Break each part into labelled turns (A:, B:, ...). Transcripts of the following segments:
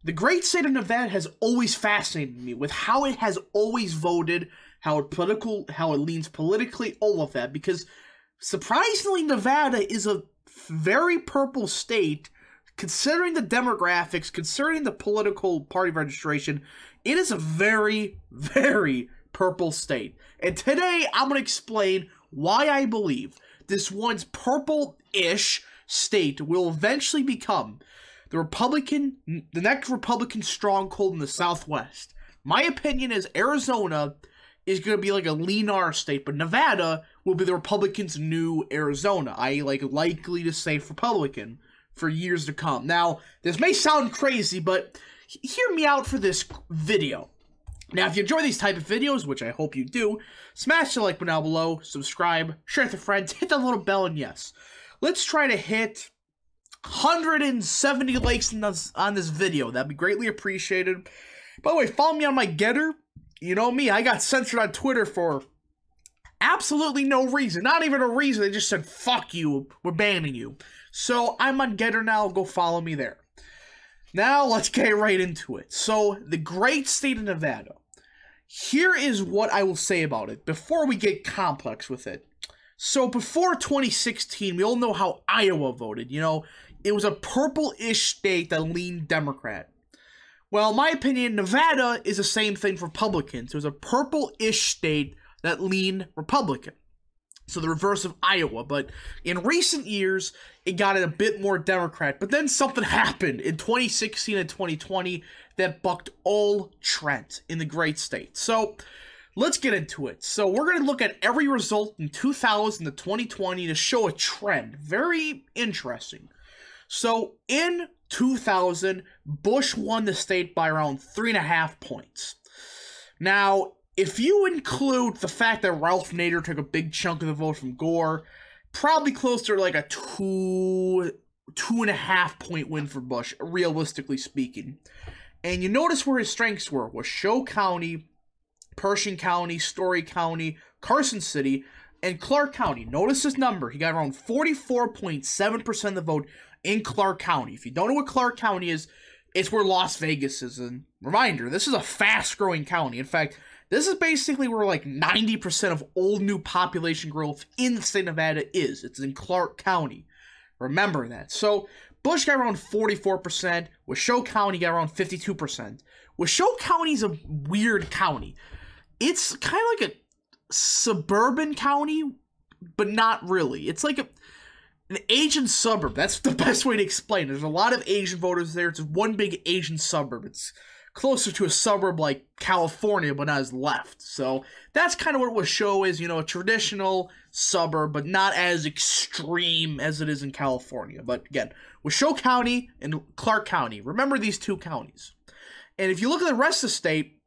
A: The great state of Nevada has always fascinated me with how it has always voted, how it leans politically, all of that, because surprisingly Nevada is a very purple state considering the demographics, considering the political party registration. It is a very, very purple state. And today I'm going to explain why I believe this once purple-ish state will eventually become the next Republican stronghold in the Southwest. My opinion is Arizona is going to be like a lean R state, but Nevada will be the Republicans' new Arizona. Likely to say Republican for years to come. Now, this may sound crazy, but hear me out for this video. Now, if you enjoy these type of videos, which I hope you do, smash the like button down below, subscribe, share with your friends, hit that little bell, and yes, let's try to hit 170 likes on this video. That'd be greatly appreciated. By the way, follow me on my Getter. You know me, I got censored on Twitter for absolutely no reason. Not even a reason. They just said, fuck you, we're banning you. So I'm on Getter now. Go follow me there. Now let's get right into it. So the great state of Nevada. Here is what I will say about it before we get complex with it. So before 2016, we all know how Iowa voted. You know, it was a purple-ish state that leaned Democrat. Well, in my opinion, Nevada is the same thing for Republicans. It was a purple-ish state that leaned Republican. So the reverse of Iowa. But in recent years, it got a bit more Democrat. But then something happened in 2016 and 2020 that bucked all trends in the great state. So let's get into it. So we're going to look at every result in 2000 to 2020 to show a trend. Very interesting. So in 2000, Bush won the state by around 3.5 points. Now, if you include the fact that Ralph Nader took a big chunk of the vote from Gore, probably closer to like a 2.5 point win for Bush, realistically speaking. And you notice where his strengths were: Washoe County, Pershing County, Story County, Carson City, and Clark County. Notice his number. He got around 44.7% of the vote in Clark County. If you don't know what Clark County is, it's where Las Vegas is. And reminder, this is a fast-growing county. In fact, this is basically where like 90% of all new population growth in the state of Nevada is. It's in Clark County. Remember that. So Bush got around 44%. Washoe County got around 52%. Washoe County is a weird county. It's kind of like a suburban county, but not really. It's like an Asian suburb. That's the best way to explain it. There's a lot of Asian voters there. It's one big Asian suburb. It's closer to a suburb like California, but not as left. So that's kind of what Washoe is, you know, a traditional suburb, but not as extreme as it is in California. But again, Washoe County and Clark County. Remember these two counties. And if you look at the rest of the state,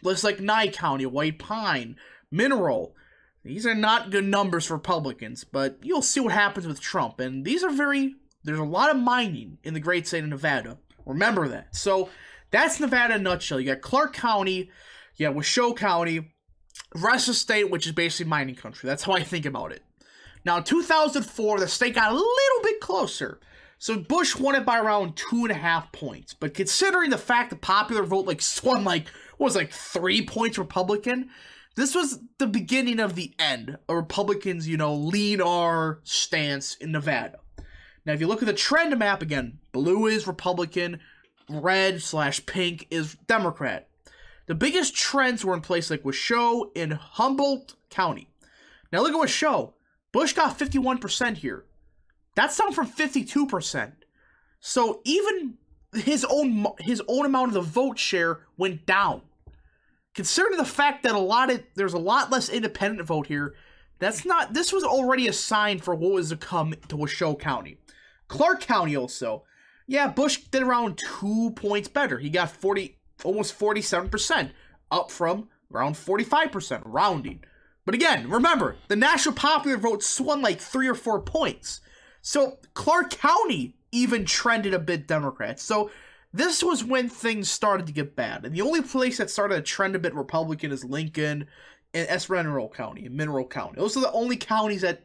A: lists like Nye County, White Pine, Mineral, these are not good numbers for Republicans, but you'll see what happens with Trump. And these are there's a lot of mining in the great state of Nevada. Remember that. So that's Nevada in a nutshell. You got Clark County, you got Washoe County, rest of the state, which is basically mining country. That's how I think about it. Now, in 2004, the state got a little bit closer. So Bush won it by around 2.5 points. But considering the fact the popular vote swung 3 points Republican, this was the beginning of the end of Republicans, you know, lean R stance in Nevada. Now, if you look at the trend map, again, blue is Republican, red/pink is Democrat. The biggest trends were in places like Washoe and Humboldt County. Now, look at Washoe. Bush got 51% here. That's down from 52%. So even his own amount of the vote share went down. Considering the fact that there's a lot less independent vote here, this was already a sign for what was to come to Washoe County. Clark County also. Yeah, Bush did around 2 points better. He got almost 47%, up from around 45%, rounding. But again, remember, the national popular vote swung 3 or 4 points. So Clark County even trended a bit Democrat. So this was when things started to get bad. And the only place that started to trend a bit Republican is Lincoln and Mineral County and Mineral County. Those are the only counties that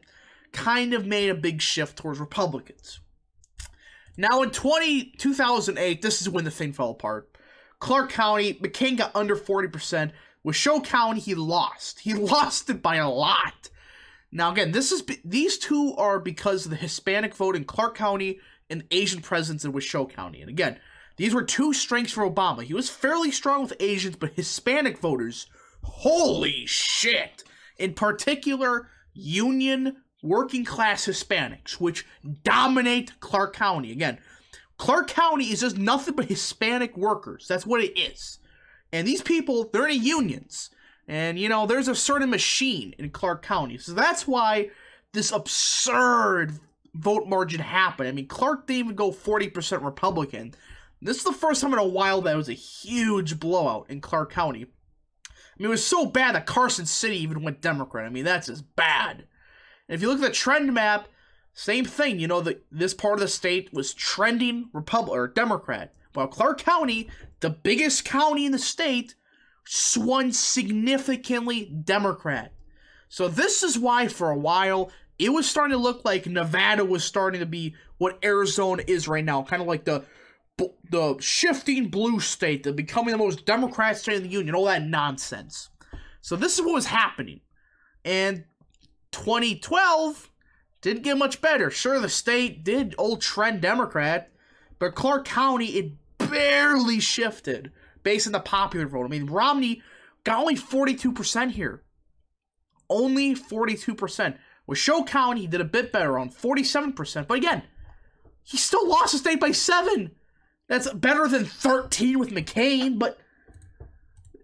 A: kind of made a big shift towards Republicans. Now in 2008, this is when the thing fell apart. Clark County, McCain got under 40%. Washoe County, he lost. He lost it by a lot. Now again, these two are because of the Hispanic vote in Clark County and Asian presence in Washoe County. And again, these were two strengths for Obama. He was fairly strong with Asians, but Hispanic voters, holy shit. In particular, union working class Hispanics, which dominate Clark County. Again, Clark County is just nothing but Hispanic workers. That's what it is. And these people, they're in unions. And, you know, there's a certain machine in Clark County. So that's why this absurd vote margin happened. I mean, Clark didn't even go 40% Republican. This is the first time in a while that was a huge blowout in Clark County. I mean, it was so bad that Carson City even went Democrat. I mean, that's just bad. And if you look at the trend map, same thing. You know, this part of the state was trending Republican or Democrat. While Clark County, the biggest county in the state, swung significantly Democrat. So this is why for a while it was starting to look like Nevada was starting to be what Arizona is right now, kind of like the shifting blue state, the becoming the most Democrat state in the union, all that nonsense. So this is what was happening. And 2012 didn't get much better. Sure, the state did old trend Democrat, but Clark County, it barely shifted based on the popular vote. I mean, Romney got only 42% here. Only 42%. Washoe County did a bit better, on 47%. But again, he still lost the state by 7. That's better than 13 with McCain, but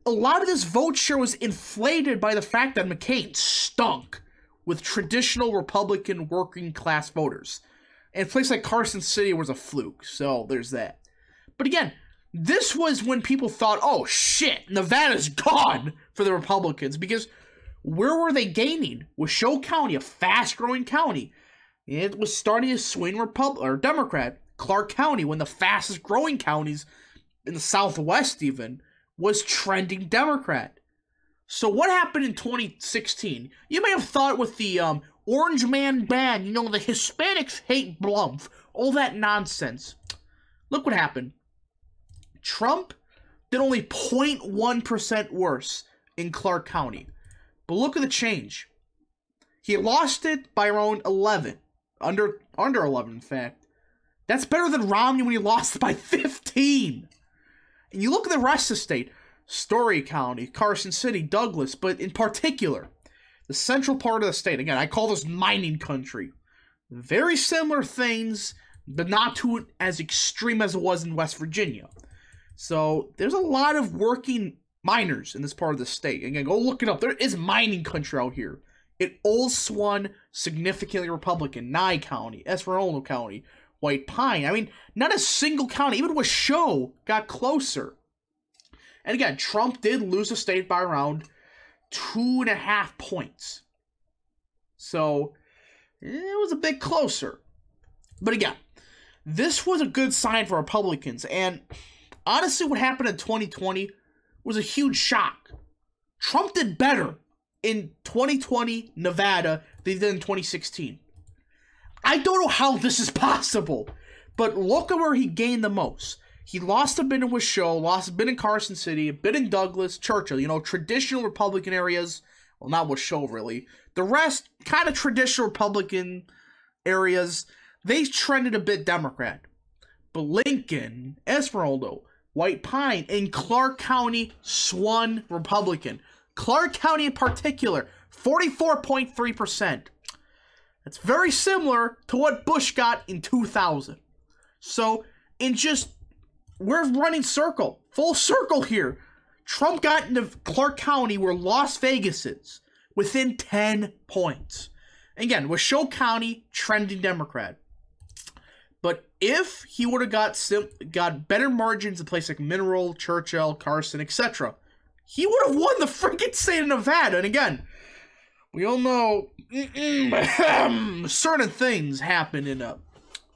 A: a lot of this vote share was inflated by the fact that McCain stunk with traditional Republican working class voters. And a place like Carson City was a fluke, so there's that. But again, this was when people thought, oh shit, Nevada's gone for the Republicans, because where were they gaining? Washoe County, a fast-growing county, it was starting to swing Democrat. Clark County, one of the fastest-growing counties in the Southwest even, was trending Democrat. So what happened in 2016? You may have thought with the Orange Man ban, you know, the Hispanics hate Blumph, all that nonsense. Look what happened. Trump did only 0.1% worse in Clark County. But look at the change. He lost it by around 11. Under 11, in fact. That's better than Romney when he lost it by 15. And you look at the rest of the state. Story County, Carson City, Douglas, but in particular, the central part of the state. Again, I call this mining country. Very similar things, but not to as extreme as it was in West Virginia. So there's a lot of working miners in this part of the state. Again, go look it up. There is mining country out here. It all swung significantly Republican. Nye County, Esmeralda County, White Pine. I mean, not a single county, even Washoe, got closer. And again, Trump did lose the state by around 2.5 points. So it was a bit closer. But again, this was a good sign for Republicans. And honestly, what happened in 2020 was a huge shock. Trump did better in 2020 Nevada than he did in 2016. I don't know how this is possible, but look at where he gained the most. He lost a bit in Washoe, lost a bit in Carson City, a bit in Douglas, Churchill, you know, traditional Republican areas. Well, not Washoe, really. The rest, kind of traditional Republican areas, they trended a bit Democrat. But Lincoln, Esmeralda, White Pine, and Clark County swung Republican. Clark County in particular, 44.3%. That's very similar to what Bush got in 2000. So, we're running full circle here. Trump got into Clark County where Las Vegas is, within 10 points. Again, Washoe County, trending Democrat. But if he would have got better margins in places like Mineral, Churchill, Carson, etc., he would have won the freaking state of Nevada. And again, we all know certain things happen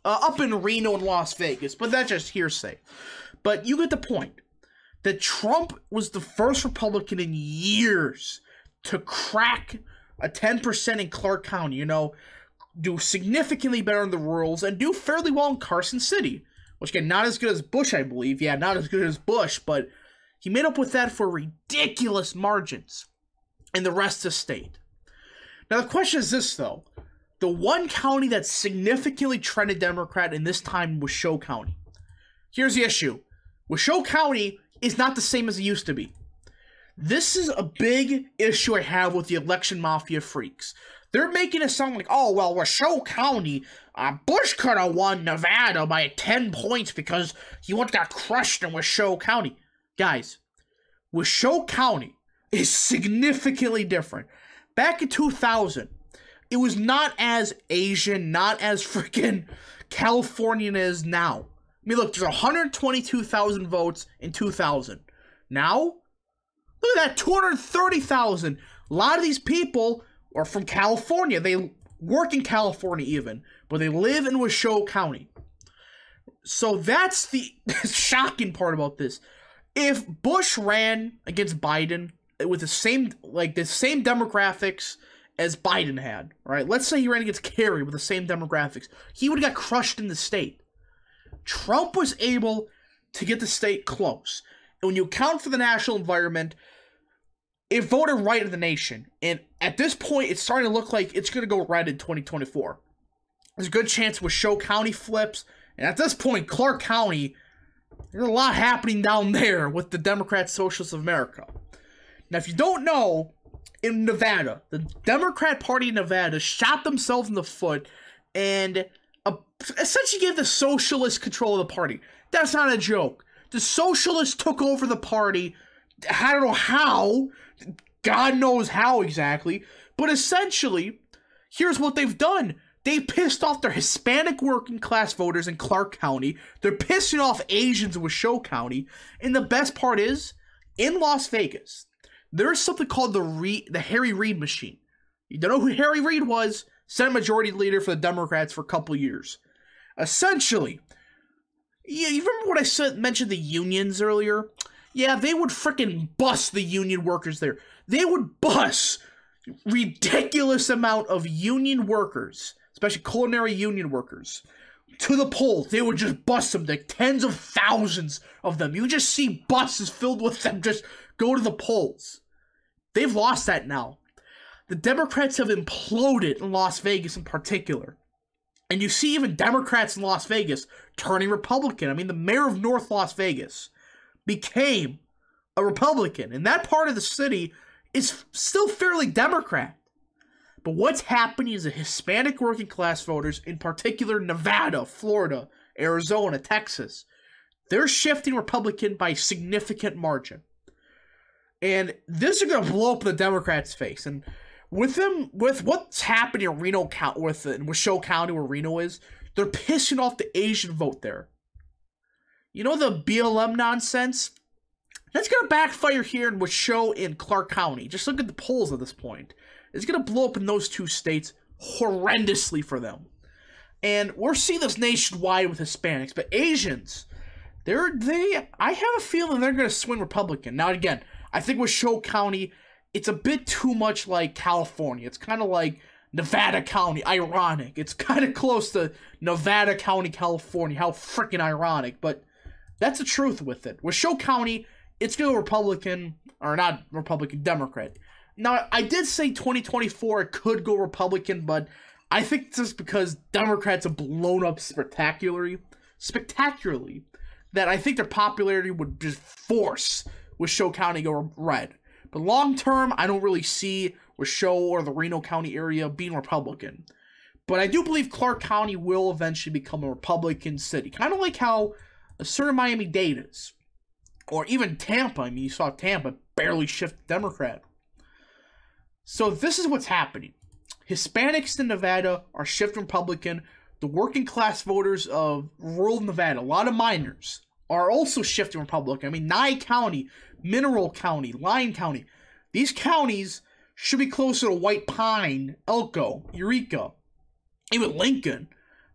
A: up in Reno and Las Vegas, but that's just hearsay. But you get the point that Trump was the first Republican in years to crack a 10% in Clark County. You know, do significantly better in the rurals, and do fairly well in Carson City. Which, again, not as good as Bush, I believe. Yeah, not as good as Bush, but he made up with that for ridiculous margins in the rest of the state. Now, the question is this, though. The one county that significantly trended Democrat in this time was Washoe County. Here's the issue. Washoe County is not the same as it used to be. This is a big issue I have with the election mafia freaks. They're making it sound like, oh, well, Washoe County, Bush could have won Nevada by 10 points because he once got crushed in Washoe County. Guys, Washoe County is significantly different. Back in 2000, it was not as Asian, not as freaking Californian as now. I mean, look, there's 122,000 votes in 2000. Now, look at that, 230,000. A lot of these people are from California. They work in California even, but they live in Washoe County. So that's the shocking part about this. If Bush ran against Biden with the same demographics as Biden had, right? Let's say he ran against Kerry with the same demographics. He would have got crushed in the state. Trump was able to get the state close. And when you account for the national environment, it voted right in the nation. And at this point, it's starting to look like it's going to go red in 2024. There's a good chance Washoe County flips. And at this point, Clark County, there's a lot happening down there with the Democrat Socialists of America. Now, if you don't know, in Nevada, the Democrat Party in Nevada shot themselves in the foot and essentially gave the socialists control of the party. That's not a joke. The socialists took over the party. I don't know how. God knows how exactly. But essentially, here's what they've done. They pissed off their Hispanic working class voters in Clark County. They're pissing off Asians in Washoe County. And the best part is, in Las Vegas, there's something called the Harry Reid machine. You don't know who Harry Reid was? Senate Majority Leader for the Democrats for a couple years. Essentially, you remember what I mentioned the unions earlier? Yeah, they would freaking bust the union workers there. They would bust ridiculous amount of union workers, especially culinary union workers, to the polls. They would just bust them, like tens of thousands of them. You would just see buses filled with them just go to the polls. They've lost that now. The Democrats have imploded in Las Vegas in particular. And you see even Democrats in Las Vegas turning Republican. I mean, the mayor of North Las Vegas became a Republican. And that part of the city is still fairly Democrat. But what's happening is the Hispanic working class voters, in particular Nevada, Florida, Arizona, Texas, they're shifting Republican by a significant margin. And this is going to blow up the Democrats' face. And with what's happening in Reno County, in Washoe County where Reno is, they're pissing off the Asian vote there. You know the BLM nonsense? That's going to backfire here in Washoe and Clark County. Just look at the polls at this point. It's going to blow up in those two states horrendously for them. And we're seeing this nationwide with Hispanics, but Asians, I have a feeling they're going to swing Republican. Now again, I think Washoe County, it's a bit too much like California. It's kind of like Nevada County, ironic. It's kind of close to Nevada County, California. How freaking ironic, but that's the truth with it. Washoe County, it's going to go Republican, or not Republican, Democrat. Now, I did say 2024 it could go Republican, but I think just because Democrats have blown up spectacularly, that I think their popularity would just force Washoe County go red. But long term, I don't really see Washoe or the Reno County area being Republican. But I do believe Clark County will eventually become a Republican city. Kind of like how a certain Miami-Dade is. Or even Tampa. I mean, you saw Tampa barely shift Democrat. So this is what's happening. Hispanics in Nevada are shifting Republican. The working class voters of rural Nevada, a lot of miners, are also shifting Republican. I mean, Nye County, Mineral County, Lyon County. These counties should be closer to White Pine, Elko, Eureka, even Lincoln.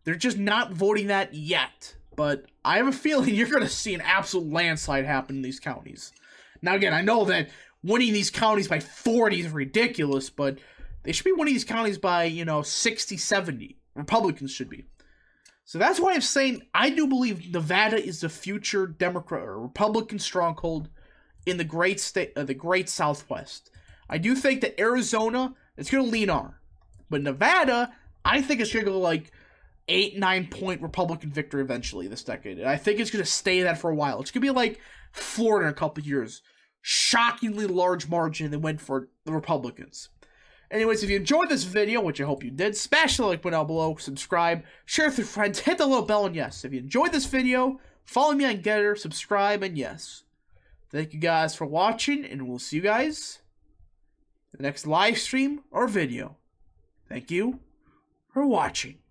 A: They're just not voting that yet. But I have a feeling you're going to see an absolute landslide happen in these counties. Now, again, I know that winning these counties by 40 is ridiculous, but They should be winning these counties by, 60, 70. Republicans should be. So that's why I'm saying I do believe Nevada is the future Democrat or Republican stronghold in the great state, the great Southwest. I do think that Arizona is going to lean on, but Nevada, I think it's going to go like 8-9 point Republican victory eventually this decade. And I think it's going to stay that for a while. It's going to be like Florida in a couple of years. Shockingly large margin that went for the Republicans. Anyways, if you enjoyed this video, which I hope you did, smash the like button down below, subscribe, share with your friends, hit the little bell, and yes, if you enjoyed this video, follow me on Getter, subscribe, and yes. Thank you guys for watching, and we'll see you guys in the next live stream or video. Thank you for watching.